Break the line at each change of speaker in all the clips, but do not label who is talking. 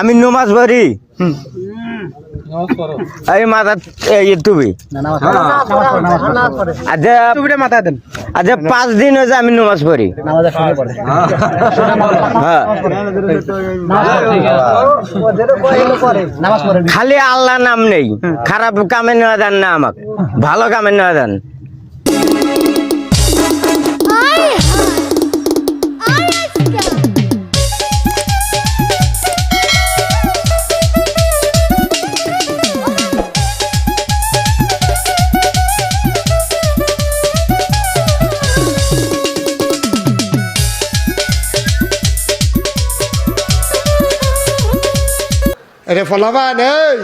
আমি নমাজ পড়ি এই মাথা তুমি আচ্ছা 5 দিন হয়েছে আমি নমাজ পড়ি খালি আল্লাহ নাম নেই খারাপ কামে নেওয়া দেন না আমাকে ভালো কামে নেওয়া দেন
আরে ফলাবান এই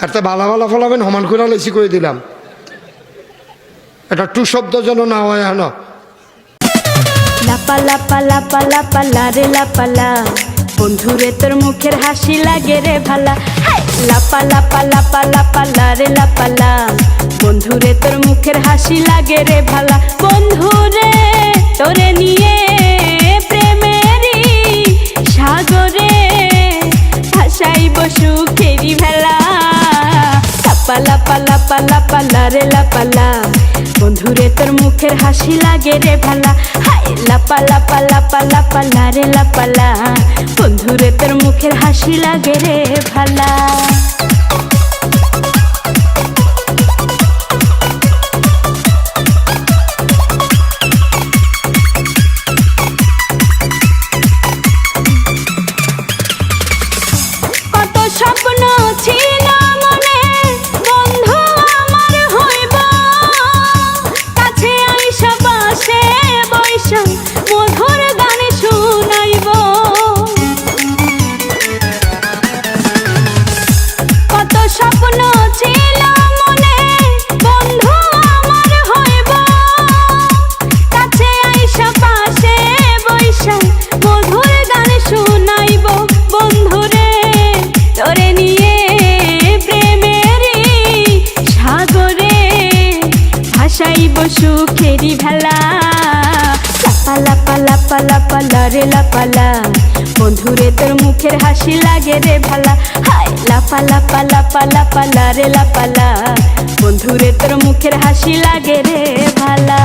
একটা ভালো ভালো ফলাবেন সমান করে লেছি করে দিলাম এটা টু শব্দ যেন না হয় হন
লাপা লাপা লাপা লাপা লারে লাপালা বন্ধুরে তোর মুখের হাসি লাগে রে ভালা লাপা লাপা লাপা লাপা লারে লাপালা বন্ধুরে তোর মুখের হাসি লাগে রে ভালা বন্ধুরে তোরে নিয়ে প্রেমেরই সাগরে ভাসাইব সুখেরি ভেলা লাপা লাপা লাপা লাপা লারে লাপালা বন্ধুরে তোর মুখের হাসি লাগে রে ভালা লাপা লাপা লাপা লাপা লারে লাপালা বন্ধুরে তোর মুখের হাসি লাগে রে ভালা কত স্বপ্ন ছিল মনে বন্ধু আমার হইব কাছে আইসা পাশে বৈশা মধুর গান শুনাইব কত স্বপ্ন ছিল মনে বন্ধু আমার হইব কাছে আইসা পাশে বৈশা মধুর গান শুনাইব বন্ধুরে তোরে নিয়ে প্রেমেরই সাগরে ভাসাইব সুখেরি ভেলা লাপা লাপা লাপা লাপা লারে লাপালা বন্ধুরে তোর মুখের হাসি লাগে রে ভালা লাপা লাপা লাপা লাপা লারে লাপালা বন্ধুরে তোর মুখের হাসি লাগে রে ভালা।